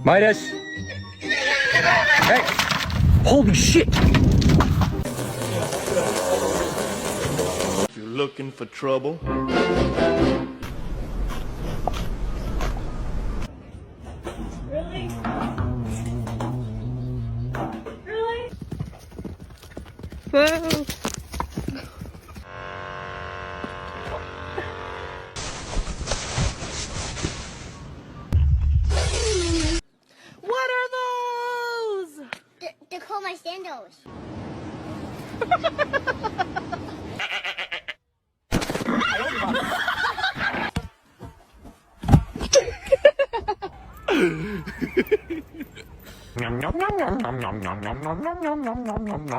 Midas! Hey! Holy shit! If you're looking for trouble, Really? Really? Whoa. What are those? They're called my sandals. Nom nom nom nom nom nom nom nom nom nom nom nom nom nom.